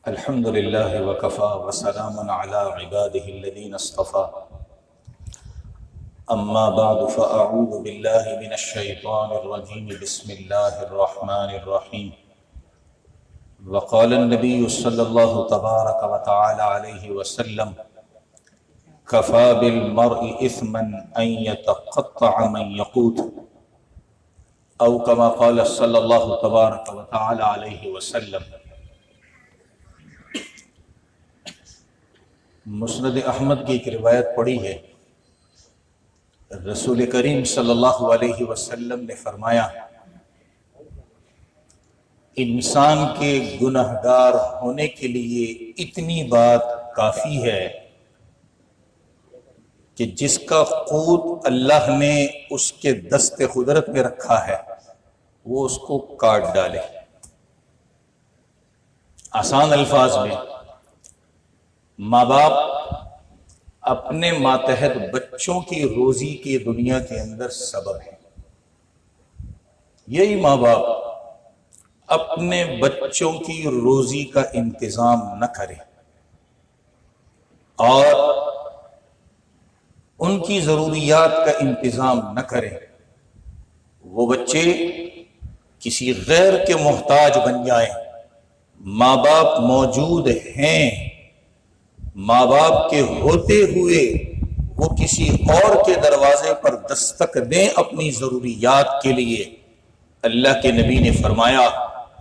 الحمد لله وكفى وسلام على عباده الذين اصطفى أما بعد فأعوذ بالله من الشيطان الرجيم بسم الله الرحمن الرحيم وقال النبي صلى الله تبارك وتعالى عليه وسلم كفى بالمرء إثما أن يتقطع من يقوت أو كما قال صلى الله تبارك وتعالى عليه وسلم۔ مسند احمد کی ایک روایت پڑھی ہے، رسول کریم صلی اللہ علیہ وسلم نے فرمایا، انسان کے گنہگار ہونے کے لیے اتنی بات کافی ہے کہ جس کا قوت اللہ نے اس کے دست قدرت میں رکھا ہے وہ اس کو کاٹ ڈالے۔ آسان الفاظ میں ماں باپ اپنے ماتحت بچوں کی روزی کی دنیا کے اندر سبب ہے۔ یہی ماں باپ اپنے بچوں کی روزی کا انتظام نہ کرے اور ان کی ضروریات کا انتظام نہ کرے، وہ بچے کسی غیر کے محتاج بن جائیں۔ ماں باپ موجود ہیں، ماں باپ کے ہوتے ہوئے وہ کسی اور کے دروازے پر دستک دیں اپنی ضروریات کے لیے، اللہ کے نبی نے فرمایا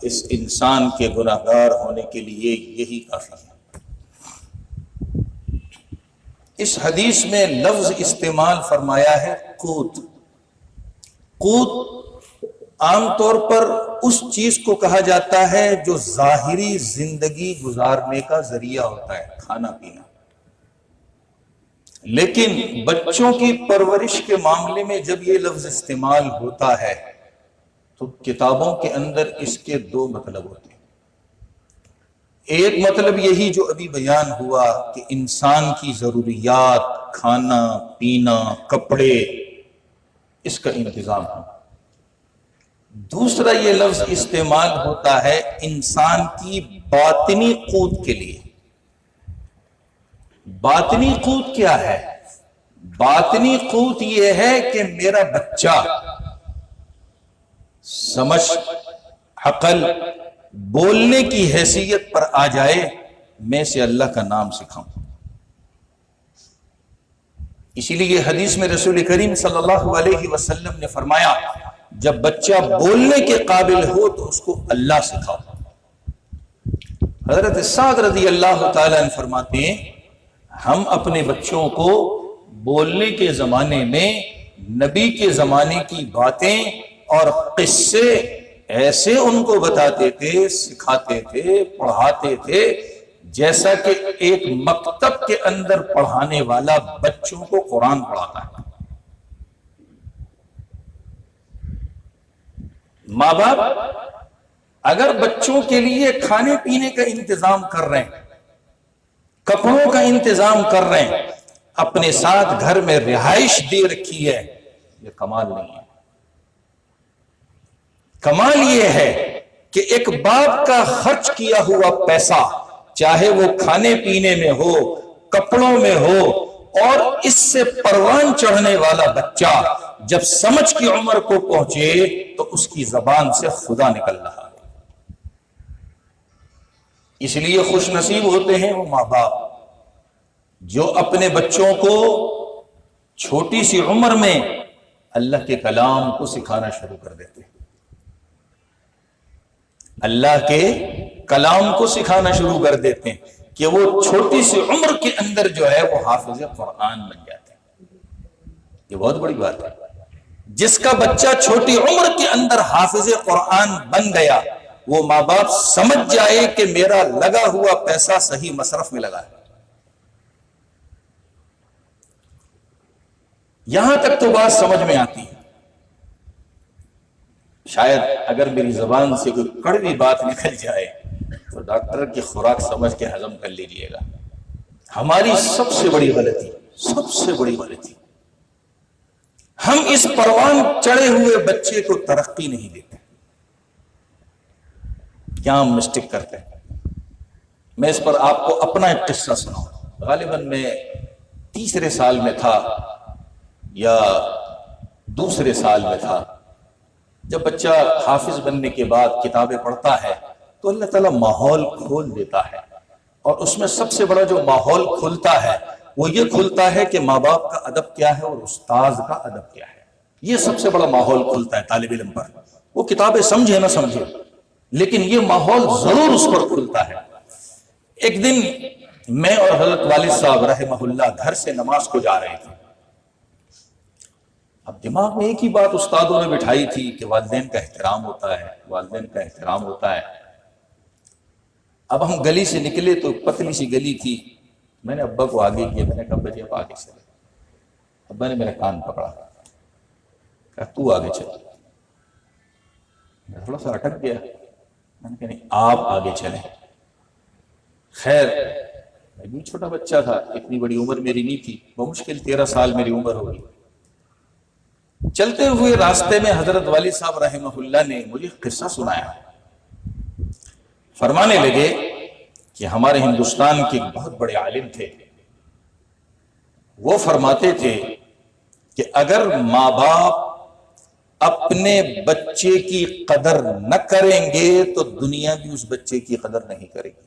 اس انسان کے گناہگار ہونے کے لیے یہی کافی ہے۔ اس حدیث میں لفظ استعمال فرمایا ہے قوت۔ قوت عام طور پر اس چیز کو کہا جاتا ہے جو ظاہری زندگی گزارنے کا ذریعہ ہوتا ہے، کھانا پینا۔ لیکن بچوں کی پرورش کے معاملے میں جب یہ لفظ استعمال ہوتا ہے تو کتابوں کے اندر اس کے دو مطلب ہوتے ہیں۔ ایک مطلب یہی جو ابھی بیان ہوا کہ انسان کی ضروریات، کھانا پینا، کپڑے، اس کا انتظام ہو۔ دوسرا یہ لفظ استعمال ہوتا ہے انسان کی باطنی قوت کے لیے۔ باطنی قوت کیا ہے؟ باطنی قوت یہ ہے کہ میرا بچہ سمجھ، عقل، بولنے کی حیثیت پر آ جائے، میں سے اللہ کا نام سکھاؤں۔ اسی لیے حدیث میں رسول کریم صلی اللہ علیہ وسلم نے فرمایا جب بچہ بولنے کے قابل ہو تو اس کو اللہ سکھاؤ۔ حضرت سعد رضی اللہ تعالیٰ عنہ فرماتے ہیں ہم اپنے بچوں کو بولنے کے زمانے میں نبی کے زمانے کی باتیں اور قصے ایسے ان کو بتاتے تھے، سکھاتے تھے، پڑھاتے تھے جیسا کہ ایک مکتب کے اندر پڑھانے والا بچوں کو قرآن پڑھاتا ہے۔ ماں باپ اگر بچوں کے لیے کھانے پینے کا انتظام کر رہے ہیں، کپڑوں کا انتظام کر رہے ہیں، اپنے ساتھ گھر میں رہائش دے رکھی ہے، یہ کمال نہیں ہے۔ کمال یہ ہے کہ ایک باپ کا خرچ کیا ہوا پیسہ، چاہے وہ کھانے پینے میں ہو، کپڑوں میں ہو، اور اس سے پروان چڑھنے والا بچہ جب سمجھ کی عمر کو پہنچے تو اس کی زبان سے خدا نکل رہا ہے۔ اس لیے خوش نصیب ہوتے ہیں وہ ماں باپ جو اپنے بچوں کو چھوٹی سی عمر میں اللہ کے کلام کو سکھانا شروع کر دیتے ہیں، اللہ کے کلام کو سکھانا شروع کر دیتے ہیں کہ وہ چھوٹی سی عمر کے اندر جو ہے وہ حافظ قرآن بن جاتے ہیں۔ یہ بہت بڑی بات ہے۔ جس کا بچہ چھوٹی عمر کے اندر حافظ قرآن بن گیا، وہ ماں باپ سمجھ جائے کہ میرا لگا ہوا پیسہ صحیح مصرف میں لگا ہے۔ یہاں تک تو بات سمجھ میں آتی ہے۔ شاید اگر میری زبان سے کوئی کڑوی بات نکل جائے تو ڈاکٹر کی خوراک سمجھ کے ہضم کر لیجیے گا۔ ہماری سب سے بڑی غلطی ہم اس پروان چڑھے ہوئے بچے کو ترقی نہیں دیتے۔ کیا ہم مسٹیک کرتے ہیں؟ میں اس پر آپ کو اپنا ایک قصہ سناؤں. غالباً میں تیسرے سال میں تھا یا دوسرے سال میں تھا. جب بچہ حافظ بننے کے بعد کتابیں پڑھتا ہے تو اللہ تعالیٰ ماحول کھول دیتا ہے، اور اس میں سب سے بڑا جو ماحول کھلتا ہے وہ یہ کھلتا ہے کہ ماں باپ کا ادب کیا ہے اور استاذ کا ادب کیا ہے. یہ سب سے بڑا ماحول کھلتا ہے طالب علم پر. وہ کتابیں سمجھے نہ سمجھے لیکن یہ ماحول ضرور اس پر کھلتا ہے. ایک دن میں اور حضرت والد صاحب رحمہ اللہ گھر سے نماز کو جا رہے تھے. اب دماغ میں ایک ہی بات استادوں نے بٹھائی تھی کہ والدین کا احترام ہوتا ہے، والدین کا احترام ہوتا ہے. اب ہم گلی سے نکلے تو پتلی سی گلی تھی. میں نے ابا کو آگے کیا، میں نے کہا بجے اب آگے چلے. ابا نے میرا کان پکڑا، کہا تو آگے چل. میں تھوڑا سا اٹک گیا، میں نے کہا نہیں آپ آگے چلیں. خیر میں بھی چھوٹا بچہ تھا، اتنی بڑی عمر میری نہیں تھی، بمشکل 13 سال میری عمر ہوگی. چلتے ہوئے راستے میں حضرت والد صاحب رحمہ اللہ نے مجھے قصہ سنایا. فرمانے لگے کہ ہمارے ہندوستان کے ایک بہت بڑے عالم تھے. وہ فرماتے تھے کہ اگر ماں باپ اپنے بچے کی قدر نہ کریں گے تو دنیا بھی اس بچے کی قدر نہیں کرے گی.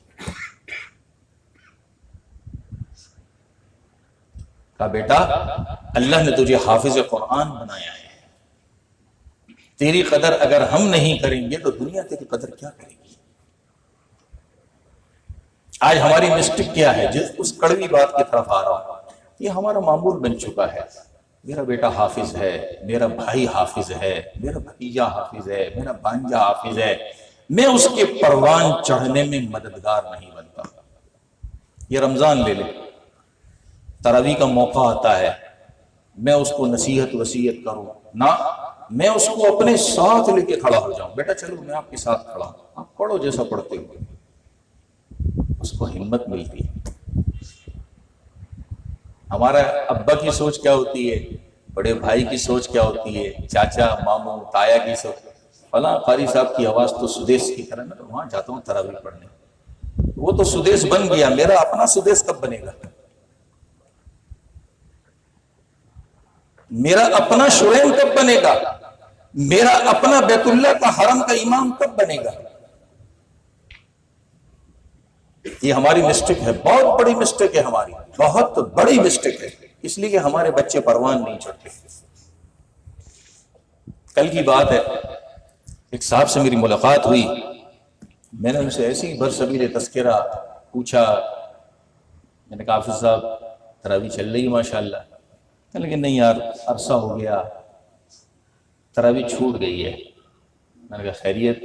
کہا بیٹا اللہ نے تجھے حافظ قرآن بنایا ہے، تیری قدر اگر ہم نہیں کریں گے تو دنیا تیری قدر کیا کرے گی. آج ہماری مسٹیک کیا ہے؟ اس کڑوی بات کی طرف آ رہا ہوں. یہ ہمارا معمول بن چکا ہے. میرا بیٹا حافظ ہے، میرا بھائی حافظ ہے، میرا بھتیجا حافظ ہے، میرا بھانجا حافظ ہے، میں اس کے پروان چڑھنے میں مددگار نہیں بنتا. یہ رمضان لے لے، تراویح کا موقع آتا ہے، میں اس کو نصیحت وصیت کروں نہ، میں اس کو اپنے ساتھ لے کے کھڑا ہو جاؤں. بیٹا چلو میں آپ کے ساتھ کھڑا ہوں، آپ پڑھو جیسا پڑھتے ہو. اس کو ہمت ملتی ہے. ہمارا ابا کی سوچ کیا ہوتی ہے، بڑے بھائی کی سوچ کیا ہوتی ہے، چاچا ماموں تایا کی سوچ، فلاں قاری صاحب کی آواز تو سدیس کی طرح، میں تو وہاں جاتا ہوں تراویح پڑھنے. وہ تو سدیس بن گیا، میرا اپنا سدیس کب بنے گا؟ میرا اپنا شرین کب بنے گا؟ میرا اپنا بیت اللہ کا حرم کا امام کب بنے گا؟ یہ ہماری مسٹیک ہے، بہت بڑی مسٹیک ہے، ہماری بہت بڑی مسٹیک ہے. اس لیے کہ ہمارے بچے پروان نہیں چڑھتے. کل کی بات ہے، ایک صاحب سے میری ملاقات ہوئی. میں نے ان سے ایسی برصغیر تذکرہ پوچھا. میں نے کہا حافظ صاحب تراویح چل رہی ہے ماشاءاللہ. لیکن نہیں یار عرصہ ہو گیا تراویح چھوٹ گئی ہے. میں نے کہا خیریت؟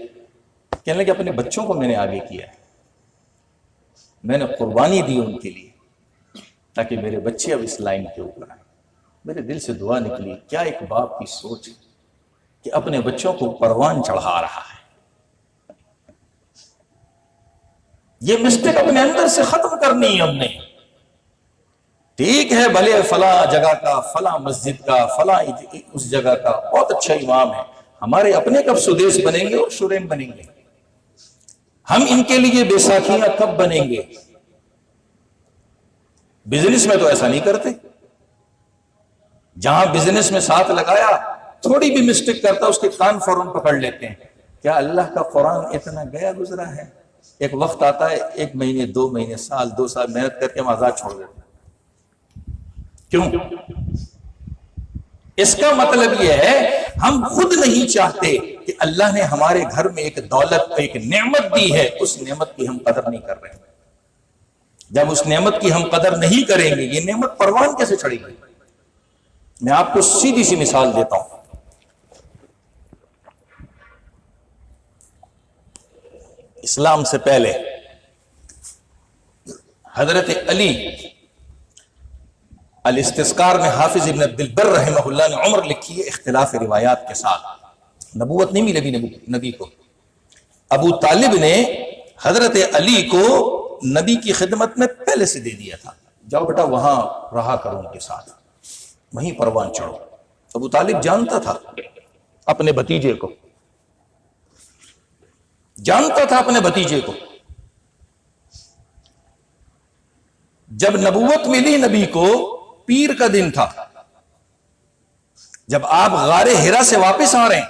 کہنے لگے اپنے بچوں کو میں نے آگے کیا ہے، میں نے قربانی دی ان کے لیے تاکہ میرے بچے اب اس لائن کے اوپر آئیں. میرے دل سے دعا نکلی، کیا ایک باپ کی سوچ کہ اپنے بچوں کو پروان چڑھا رہا ہے. یہ مسٹیک اپنے اندر سے ختم کرنی ہے ہم نے. ٹھیک ہے بھلے فلاں جگہ کا، فلاں مسجد کا، فلاں اس جگہ کا بہت اچھا امام ہے، ہمارے اپنے کب سدیس بنیں گے اور شرین بنیں گے؟ ہم ان کے لیے بیساکھیاں کب بنیں گے؟ بزنس میں تو ایسا نہیں کرتے. جہاں بزنس میں ساتھ لگایا تھوڑی بھی مسٹیک کرتا اس کے کان فوراً پکڑ لیتے ہیں. کیا اللہ کا قرآن اتنا گیا گزرا ہے؟ ایک وقت آتا ہے 1 مہینے 2 مہینے سال 2 سال محنت کر کے ہم آزاد چھوڑ دیتے ہیں. کیوں؟ اس کا مطلب یہ ہے ہم خود نہیں چاہتے کہ اللہ نے ہمارے گھر میں ایک دولت ایک نعمت دی ہے، اس نعمت کی ہم قدر نہیں کر رہے. جب اس نعمت کی ہم قدر نہیں کریں گے یہ نعمت پروان کیسے چڑھے گی؟ میں آپ کو سیدھی سی مثال دیتا ہوں. اسلام سے پہلے حضرت علی الاستذکار میں حافظ ابن عبد البر رحمہ اللہ نے عمر لکھی ہے اختلاف روایات کے ساتھ. نبوت نہیں ملی نبی کو. ابو طالب نے حضرت علی کو نبی کی خدمت میں پہلے سے دے دیا تھا، جاؤ بیٹا وہاں رہا کرو ان کے ساتھ، وہیں پروان چڑھو. ابو طالب جانتا تھا اپنے بھتیجے کو، جانتا تھا اپنے بھتیجے کو. جب نبوت ملی نبی کو پیر کا دن تھا، جب آپ غار ہرا سے واپس آ رہے ہیں،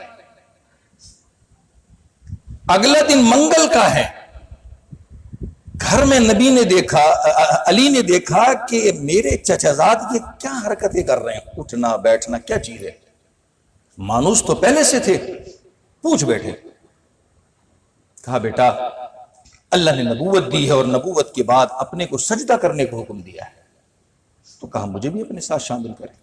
اگلا دن منگل کا ہے، گھر میں نبی نے دیکھا، علی نے دیکھا کہ میرے چچا زاد یہ کیا حرکتیں کر رہے ہیں، اٹھنا بیٹھنا کیا چیز ہے؟ مانوس تو پہلے سے تھے، پوچھ بیٹھے۔ کہا بیٹا اللہ نے نبوت دی ہے اور نبوت کے بعد اپنے کو سجدہ کرنے کو حکم دیا ہے، تو کہا مجھے بھی اپنے ساتھ شامل کریں۔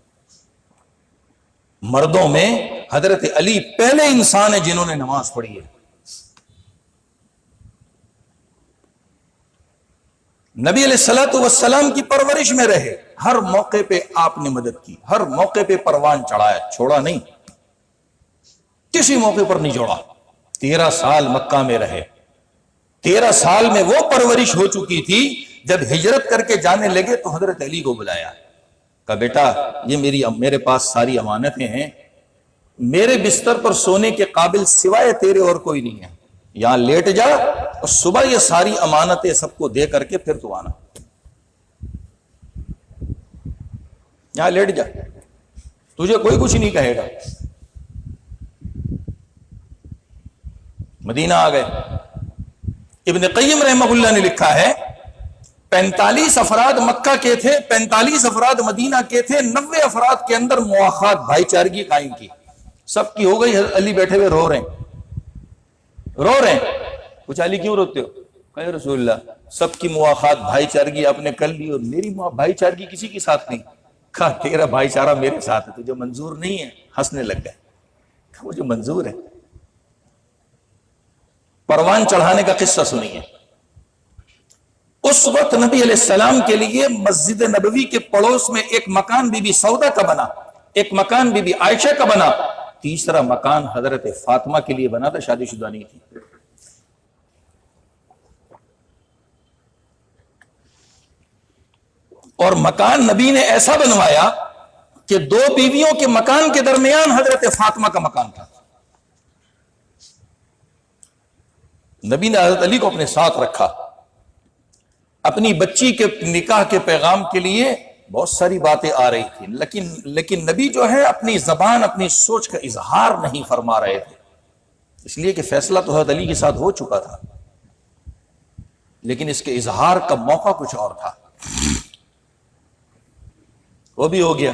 مردوں میں حضرت علی پہلے انسان ہیں جنہوں نے نماز پڑھی ہے۔ نبی علیہ الصلوۃ والسلام کی پرورش میں رہے، ہر موقع پہ آپ نے مدد کی، ہر موقع پہ پروان چڑھایا، چھوڑا نہیں، کسی موقع پر نہیں چھوڑا۔ 13 سال مکہ میں رہے، 13 سال میں وہ پرورش ہو چکی تھی، جب ہجرت کر کے جانے لگے تو حضرت علی کو بلایا، کہا بیٹا یہ میرے پاس ساری امانتیں ہیں، میرے بستر پر سونے کے قابل سوائے تیرے اور کوئی نہیں ہے، یہاں لیٹ جا اور صبح یہ ساری امانتیں سب کو دے کر کے پھر تو آنا، یہاں لیٹ جا، تجھے کوئی کچھ نہیں کہے گا۔ مدینہ آ گئے۔ ابن قیم رحمہ اللہ نے لکھا ہے 45 افراد مکہ کے تھے، 45 افراد مدینہ کے تھے، 90 افراد کے اندر مواخات بھائی چارگی قائم کی، سب کی ہو گئی۔ علی بیٹھے ہوئے رو رہے ہیں، پوچھا علی کیوں روتے ہو؟ کہا رسول اللہ سب کی مواخات بھائی چارگی آپ نے کر لی اور میری بھائی چارگی کسی کے ساتھ نہیں۔ کہا تیرا بھائی چارہ میرے ساتھ ہے، تجھے منظور نہیں ہے؟ ہنسنے لگ گئے، کہا مجھے منظور ہے۔ پروان چڑھانے کا قصہ سنیے۔ اس وقت نبی علیہ السلام کے لیے مسجد نبوی کے پڑوس میں ایک مکان بی بی سودا کا بنا، ایک مکان بی بی عائشہ کا بنا، تیسرا مکان حضرت فاطمہ کے لیے بنا تھا، شادی شدہ نہیں تھی۔ اور مکان نبی نے ایسا بنوایا کہ 2 بیویوں کے مکان کے درمیان حضرت فاطمہ کا مکان تھا۔ نبی نے حضرت علی کو اپنے ساتھ رکھا، اپنی بچی کے نکاح کے پیغام کے لیے بہت ساری باتیں آ رہی تھیں، لیکن نبی جو ہے اپنی زبان اپنی سوچ کا اظہار نہیں فرما رہے تھے، اس لیے کہ فیصلہ تو حضرت علی کے ساتھ ہو چکا تھا، لیکن اس کے اظہار کا موقع کچھ اور تھا۔ وہ بھی ہو گیا،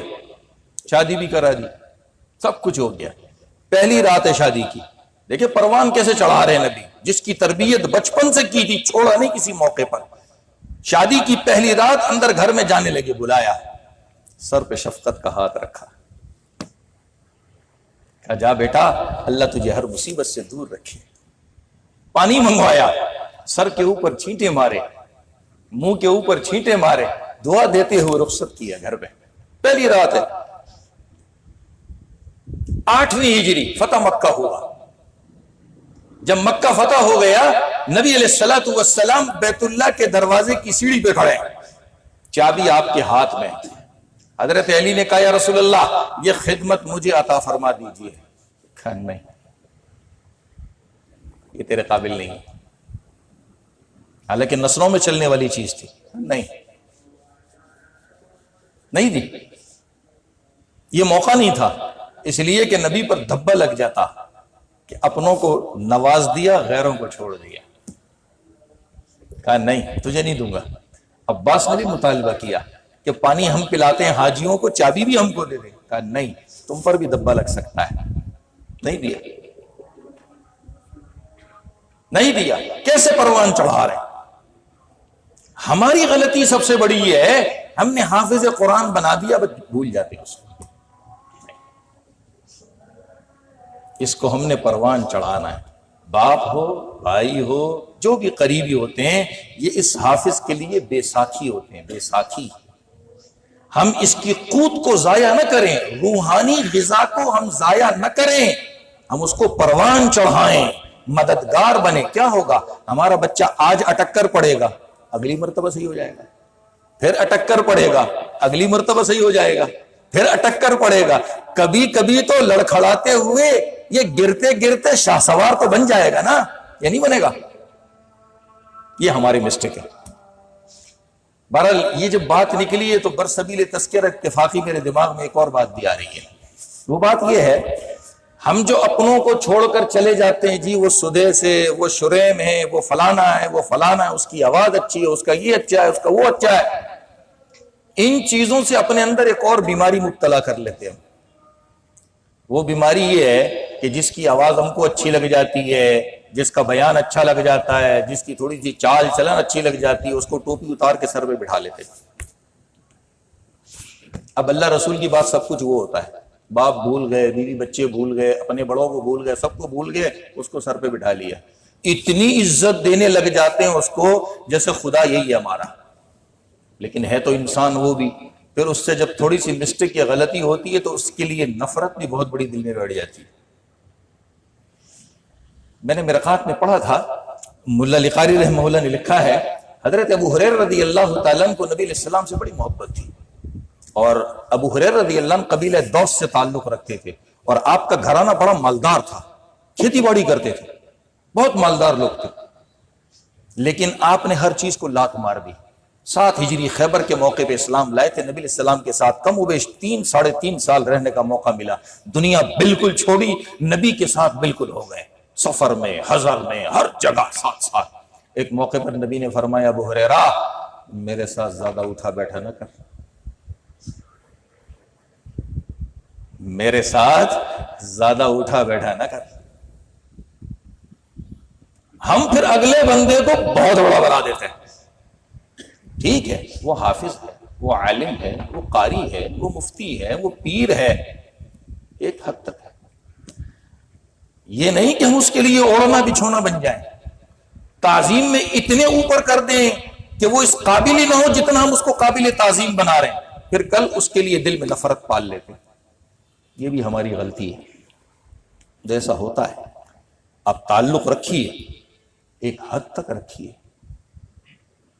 شادی بھی کرا دی، سب کچھ ہو گیا۔ پہلی رات ہے شادی کی، دیکھیں پروان کیسے چڑھا رہے ہیں نبی، جس کی تربیت بچپن سے کی تھی، چھوڑا نہیں کسی موقع پر۔ شادی کی پہلی رات اندر گھر میں جانے لگے، بلایا، سر پہ شفقت کا ہاتھ رکھا، کہا جا بیٹا اللہ تجھے ہر مصیبت سے دور رکھے۔ پانی منگوایا، سر کے اوپر چھینٹے مارے، منہ کے اوپر چھینٹے مارے، دعا دیتے ہوئے رخصت کیا گھر میں۔ پہلی رات ہے، 8ویں ہجری فتح مکہ ہوا۔ جب مکہ فتح ہو گیا، نبی علیہ الصلوۃ والسلام بیت اللہ کے دروازے کی سیڑھی پہ کھڑے، چابی آپ کے ہاتھ میں۔ حضرت علی نے کہا یا رسول اللہ یہ خدمت مجھے عطا فرما دیجیے۔ کہا نہیں، یہ تیرے قابل نہیں، حالانکہ نسلوں میں چلنے والی چیز تھی، نہیں دی، یہ موقع نہیں تھا، اس لیے کہ نبی پر دھبا لگ جاتا کہ اپنوں کو نواز دیا غیروں کو چھوڑ دیا۔ کہا نہیں تجھے نہیں دوں گا۔ عباس نے بھی مطالبہ کیا کہ پانی ہم پلاتے ہیں حاجیوں کو، چابی بھی ہم کو دے دیں۔ کہا نہیں، تم پر بھی دھبا لگ سکتا ہے، نہیں دیا، نہیں دیا۔ کیسے پروان چڑھا رہے ہیں؟ ہماری غلطی سب سے بڑی یہ ہے، ہم نے حافظ قرآن بنا دیا، بس بھول جاتے ہیں اس کو۔ اس کو ہم نے پروان چڑھانا ہے، باپ ہو بھائی ہو جو بھی قریبی ہوتے ہیں، یہ اس حافظ کے لیے بے ساکھی ہوتے ہیں، بے ساکھی۔ ہم اس کی قوت کو ضائع نہ کریں، روحانی غذا کو ہم ضائع نہ کریں، ہم اس کو پروان چڑھائیں، مددگار بنے۔ کیا ہوگا؟ ہمارا بچہ آج اٹک کر پڑے گا، اگلی مرتبہ صحیح ہو جائے گا، پھر اٹک کر پڑے گا، اگلی مرتبہ صحیح ہو جائے گا، پھر اٹک کر پڑے گا، کبھی کبھی تو لڑکھڑاتے ہوئے یہ گرتے گرتے شاہ سوار تو بن جائے گا نا، یہ نہیں بنے گا۔ یہ ہماری مسٹیک ہے۔ بہرحال یہ جب بات نکلی ہے تو برسبیل تذکرہ اتفاقی میرے دماغ میں ایک اور بات بھی آ رہی ہے. وہ بات یہ ہے ہم جو اپنوں کو چھوڑ کر چلے جاتے ہیں، جی وہ سدیس ہے، وہ شریم ہے، وہ فلانا ہے، وہ فلانا ہے، اس کی آواز اچھی ہے، اس کا یہ اچھا ہے، اس کا وہ اچھا ہے، ان چیزوں سے اپنے اندر ایک اور بیماری مبتلا کر لیتے ہیں. وہ بیماری یہ ہے کہ جس کی آواز ہم کو اچھی لگ جاتی ہے، جس کا بیان اچھا لگ جاتا ہے، جس کی تھوڑی سی چال چلن اچھی لگ جاتی ہے، اس کو ٹوپی اتار کے سر پہ بٹھا لیتے ہیں. اب اللہ رسول کی بات سب کچھ وہ ہوتا ہے، باپ بھول گئے، بیوی بچے بھول گئے، اپنے بڑوں کو بھول گئے، سب کو بھول گئے، اس کو سر پہ بٹھا لیا. اتنی عزت دینے لگ جاتے ہیں اس کو جیسے خدا یہی ہے ہمارا. لیکن ہے تو انسان وہ بھی. پھر اس سے جب تھوڑی سی مسٹیک یا غلطی ہوتی ہے تو اس کے لیے نفرت بھی بہت بڑی دل میں بیٹھ جاتی ہے. میں نے مرقات میں پڑھا تھا، ملا علی قاری رحمہ اللہ نے لکھا ہے، حضرت ابو ہریرہ رضی اللہ تعالیٰ عنہ کو نبی علیہ السلام سے بڑی محبت تھی، اور ابو ہریرہ رضی اللہ عنہ قبیلہ دوس سے تعلق رکھتے تھے، اور آپ کا گھرانہ بڑا مالدار تھا، کھیتی باڑی کرتے تھے، بہت مالدار لوگ تھے. لیکن آپ نے ہر چیز کو لات مار دی. 7 ہجری خیبر کے موقع پہ اسلام لائے تھے، نبی علیہ السلام کے ساتھ کم و بیش 3 ساڑھے 3 سال رہنے کا موقع ملا. دنیا بالکل چھوڑی، نبی کے ساتھ بالکل ہو گئے، سفر میں، حضر میں، ہر جگہ ساتھ ساتھ. ایک موقع پر نبی نے فرمایا، ابو ہریرہ میرے ساتھ زیادہ اٹھا بیٹھا نہ کر، میرے ساتھ زیادہ اٹھا بیٹھا نہ کر. ہم پھر اگلے بندے کو بہت بڑا بنا دیتے ہیں. ٹھیک ہے، وہ حافظ ہے، وہ عالم ہے، وہ قاری ہے، وہ مفتی ہے، وہ پیر ہے، ایک حد تک ہے. یہ نہیں کہ ہم اس کے لیے اوڑھنا بچھونا بن جائیں، تعظیم میں اتنے اوپر کر دیں کہ وہ اس قابل ہی نہ ہو جتنا ہم اس کو قابل تعظیم بنا رہے ہیں، پھر کل اس کے لیے دل میں نفرت پال لیتے ہیں. یہ بھی ہماری غلطی ہے، جیسا ہوتا ہے. آپ تعلق رکھیے، ایک حد تک رکھیے.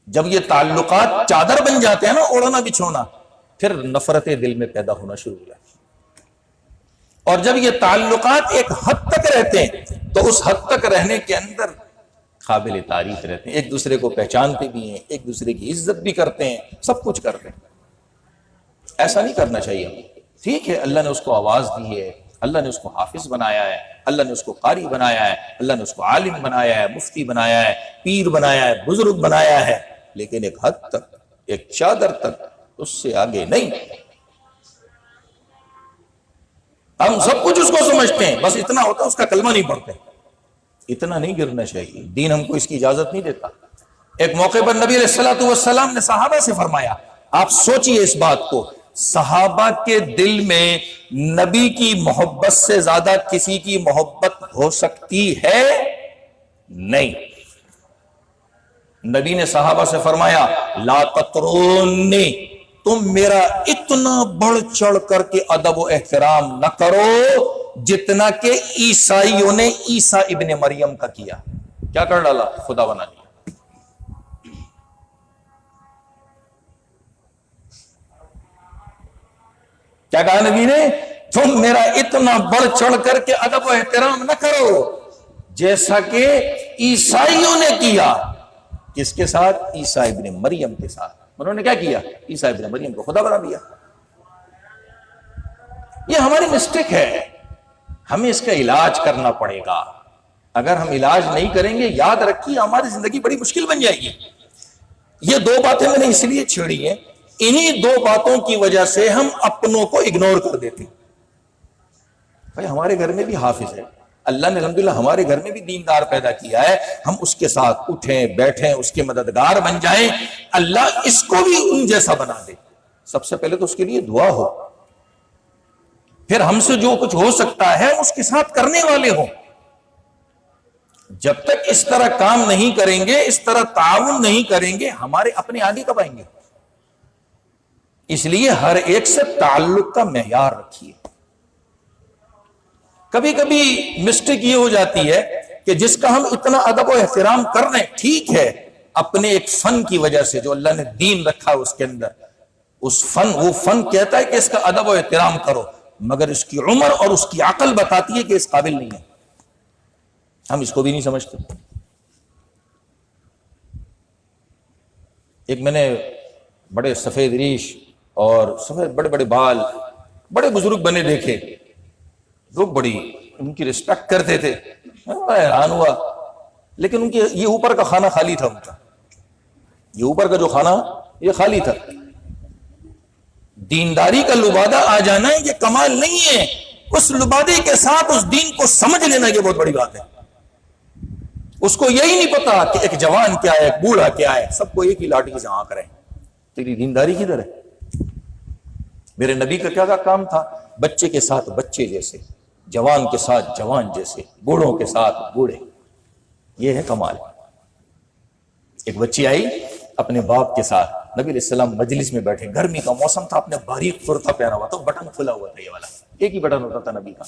جب یہ تعلقات چادر بن جاتے ہیں نا، اوڑھنا بچھونا، پھر نفرتیں دل میں پیدا ہونا شروع ہو جاتی. اور جب یہ تعلقات ایک حد تک رہتے ہیں تو اس حد تک رہنے کے اندر قابل تعریف رہتے ہیں، ایک دوسرے کو پہچانتے بھی ہیں، ایک دوسرے کی عزت بھی کرتے ہیں، سب کچھ کرتے ہیں. ایسا نہیں کرنا چاہیے ہمیں. ٹھیک ہے، اللہ نے اس کو آواز دی ہے، اللہ نے اس کو حافظ بنایا ہے، اللہ نے اس کو قاری بنایا ہے، اللہ نے اس کو عالم بنایا ہے، مفتی بنایا ہے، پیر بنایا ہے، بزرگ بنایا ہے، لیکن ایک حد تک، ایک چادر تک، اس سے آگے نہیں. ہم سب کچھ اس کو سمجھتے ہیں، بس اتنا ہوتا ہے اس کا کلمہ نہیں پڑھتے. اتنا نہیں گرنا چاہیے، دین ہم کو اس کی اجازت نہیں دیتا. ایک موقع پر نبی علیہ السلام نے صحابہ سے فرمایا، آپ سوچئے اس بات کو، صحابہ کے دل میں نبی کی محبت سے زیادہ کسی کی محبت ہو سکتی ہے؟ نہیں. نبی نے صحابہ سے فرمایا، لا تطرونی، تم میرا اتنا بڑھ چڑھ کر کے ادب و احترام نہ کرو جتنا کہ عیسائیوں نے عیسیٰ ابن مریم کا کیا. کیا کر ڈالا؟ خدا بنا دیا. کیا کہا نبی نے؟ تم میرا اتنا بڑھ چڑھ کر کے ادب و احترام نہ کرو جیسا کہ عیسائیوں نے کیا. کس کے ساتھ؟ عیسیٰ ابن مریم کے ساتھ. انہوں نے کیا کیا؟ عیسیٰ ابن مریم کو خدا بنا دیا. یہ ہماری مسٹیک ہے، ہمیں اس کا علاج کرنا پڑے گا. اگر ہم علاج نہیں کریں گے، یاد رکھیے ہماری زندگی بڑی مشکل بن جائے گی. یہ 2 باتیں میں نے اس لیے چھیڑی ہیں، انہی 2 باتوں کی وجہ سے ہم اپنوں کو اگنور کر دیتے ہیں. بھائی ہمارے گھر میں بھی حافظ ہے، اللہ نے الحمدللہ ہمارے گھر میں بھی دیندار پیدا کیا ہے، ہم اس کے ساتھ اٹھیں بیٹھیں، اس کے مددگار بن جائیں، اللہ اس کو بھی ان جیسا بنا دے. سب سے پہلے تو اس کے لیے دعا ہو، پھر ہم سے جو کچھ ہو سکتا ہے اس کے ساتھ کرنے والے ہوں. جب تک اس طرح کام نہیں کریں گے، اس طرح تعاون نہیں کریں گے، ہمارے اپنے آگے کب آئیں گے؟ اس لیے ہر ایک سے تعلق کا معیار رکھیے. کبھی کبھی مسٹیک یہ ہو جاتی ہے کہ جس کا ہم اتنا ادب و احترام کر رہے ہیں، ٹھیک ہے، اپنے ایک فن کی وجہ سے جو اللہ نے دین رکھا اس کے اندر، اس فن، وہ فن کہتا ہے کہ اس کا ادب و احترام کرو، مگر اس کی عمر اور اس کی عقل بتاتی ہے کہ اس قابل نہیں ہے. ہم اس کو بھی نہیں سمجھتے. ایک میں نے بڑے سفید ریش اور سفید بڑے بڑے بال، بڑے بزرگ بنے دیکھے، لوگ بڑی ان کی رسپیکٹ کرتے تھے. میں حیران ہوا، لیکن ان کے یہ اوپر کا کھانا خالی تھا، ان کا یہ اوپر کا جو کھانا یہ خالی تھا. دینداری کا لبادہ آ جانا یہ کمال نہیں ہے، اس لبادے کے ساتھ اس دین کو سمجھ لینا یہ بہت بڑی بات ہے. اس کو یہی نہیں پتا کہ ایک جوان کیا ہے، ایک بوڑھا کیا ہے، سب کو ایک ہی لاٹھی سے آنکھ رہے ہیں. تیری دینداری کدھر ہے؟ میرے نبی کا کیا کام تھا؟ بچے کے ساتھ بچے جیسے، جوان کے ساتھ جوان جیسے، بوڑھوں کے ساتھ بوڑھے. یہ ہے کمال. ایک بچی آئی اپنے باپ کے ساتھ، نبی علیہ السلام مجلس میں بیٹھے، گرمی کا موسم تھا، اپنے باریک کرتا پہنا ہوا تھا، بٹن کھلا ہوا تھا، یہ والا ایک ہی بٹن ہوتا تھا نبی کا.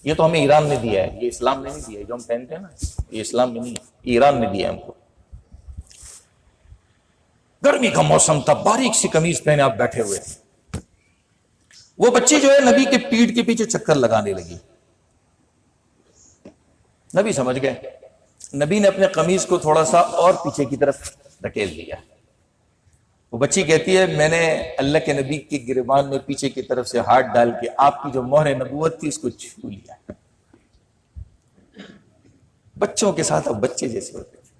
یہ تو ہمیں ایران نے دیا ہے، یہ اسلام نے نہیں دیا ہے. جو ہم پہنتے ہیں نا یہ اسلام میں نہیں ہے، یہ ایران نے دیا ہے ہم کو. گرمی کا موسم تھا، باریک سی قمیض پہنے آپ بیٹھے ہوئے تھے. وہ بچی جو ہے نبی کے پیٹھ کے پیچھے چکر لگانے لگی. نبی سمجھ گئے. نبی نے اپنے قمیض کو تھوڑا سا اور پیچھے کی طرف دھکیل دیا. وہ بچی کہتی ہے میں نے اللہ کے نبی کے گریبان میں پیچھے کی طرف سے ہاتھ ڈال کے آپ کی جو مہر نبوت تھی اس کو چھو لیا. بچوں کے ساتھ اب بچے جیسے ہوتے تھے،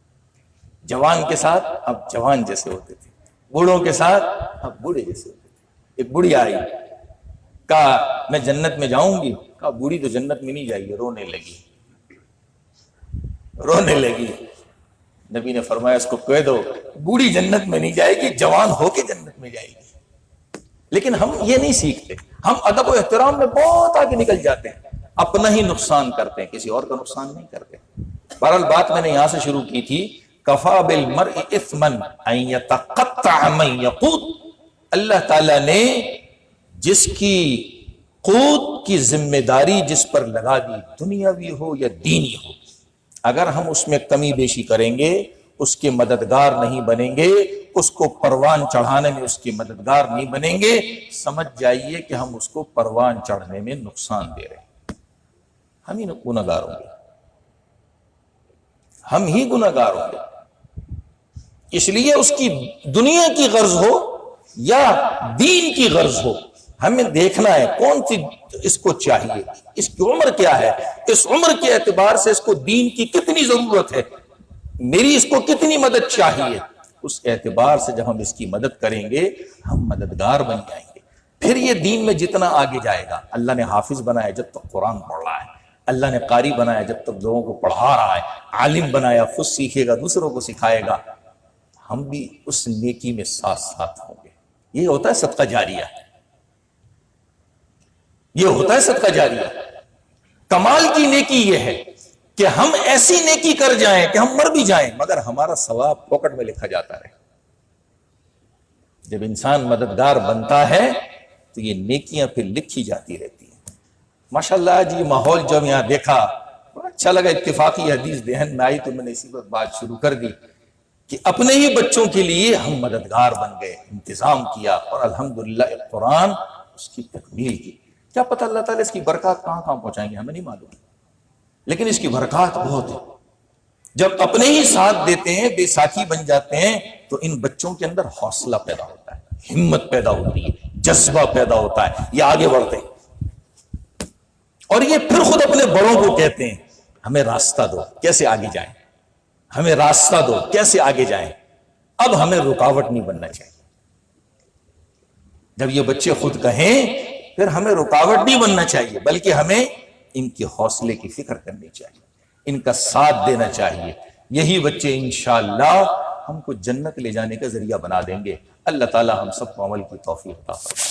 جوان کے ساتھ اب جوان جیسے ہوتے تھے، بوڑھوں کے ساتھ اب بوڑھے جیسے ہوتے تھے. ایک بوڑھی آئی، کہا میں جنت میں جاؤں گی. کہا بوڑھی تو جنت میں نہیں جائے گی. رونے لگی. نبی نے فرمایا اس کو کہہ دو بوڑھی جنت میں نہیں جائے گی، جوان ہو کے جنت میں جائے گی. لیکن ہم یہ نہیں سیکھتے، ہم ادب و احترام میں بہت آگے نکل جاتے ہیں، اپنا ہی نقصان کرتے ہیں، کسی اور کا نقصان نہیں کرتے. بہرحال بات میں نے یہاں سے شروع کی تھی، کفا بالمرء اثما ان یتقطع من یقوت. اللہ تعالیٰ نے جس کی قوت کی ذمہ داری جس پر لگا دی، دنیاوی ہو یا دینی ہو، اگر ہم اس میں کمی بیشی کریں گے، اس کے مددگار نہیں بنیں گے، اس کو پروان چڑھانے میں اس کے مددگار نہیں بنیں گے، سمجھ جائیے کہ ہم اس کو پروان چڑھنے میں نقصان دے رہے ہیں. ہم ہی گنہگار ہوں گے، ہم ہی گنہگار ہوں گے. اس لیے اس کی دنیا کی غرض ہو یا دین کی غرض ہو، ہمیں دیکھنا ہے کون سی اس کو چاہیے، اس کی عمر کیا ہے، اس عمر کے اعتبار سے اس کو دین کی کتنی ضرورت ہے، میری اس کو کتنی مدد چاہیے. اس اعتبار سے جب ہم اس کی مدد کریں گے ہم مددگار بن جائیں گے. پھر یہ دین میں جتنا آگے جائے گا، اللہ نے حافظ بنایا جب تک قرآن پڑھ رہا ہے، اللہ نے قاری بنایا جب تک لوگوں کو پڑھا رہا ہے، عالم بنایا خود سیکھے گا دوسروں کو سکھائے گا، ہم بھی اس نیکی میں ساتھ ساتھ ہوں گے. یہ ہوتا ہے صدقہ جاریہ، یہ ہوتا ہے صدقہ جاریہ. کمال کی نیکی یہ ہے کہ ہم ایسی نیکی کر جائیں کہ ہم مر بھی جائیں مگر ہمارا ثواب پاکٹ میں لکھا جاتا رہے. جب انسان مددگار بنتا ہے تو یہ نیکیاں پھر لکھی جاتی رہتی ہیں. ماشاءاللہ جی ماحول جب یہاں دیکھا اچھا لگا. اتفاقی حدیث ذہن میں آئی تو میں نے اسی وقت بات شروع کر دی کہ اپنے ہی بچوں کے لیے ہم مددگار بن گئے، انتظام کیا اور الحمدللہ ایک قرآن اس کی تکمیل کی. کیا پتہ اللہ تعالیٰ اس کی برکات کہاں کہاں پہنچائیں گے ہمیں نہیں معلوم، لیکن اس کی برکات بہت ہے. جب اپنے ہی ساتھ دیتے ہیں، بے ساکھی بن جاتے ہیں تو ان بچوں کے اندر حوصلہ پیدا ہوتا ہے، ہمت پیدا ہوتی ہے، جذبہ پیدا ہوتا ہے، یہ آگے بڑھتے ہیں اور یہ پھر خود اپنے بڑوں کو کہتے ہیں ہمیں راستہ دو کیسے آگے جائیں، ہمیں راستہ دو کیسے آگے جائیں. اب ہمیں رکاوٹ نہیں بننا چاہیے. جب یہ بچے خود کہیں پھر ہمیں رکاوٹ نہیں بننا چاہیے، بلکہ ہمیں ان کے حوصلے کی فکر کرنی چاہیے، ان کا ساتھ دینا چاہیے. یہی بچے انشاءاللہ ہم کو جنت لے جانے کا ذریعہ بنا دیں گے. اللہ تعالی ہم سب کو عمل کی توفیق عطا فرمائے.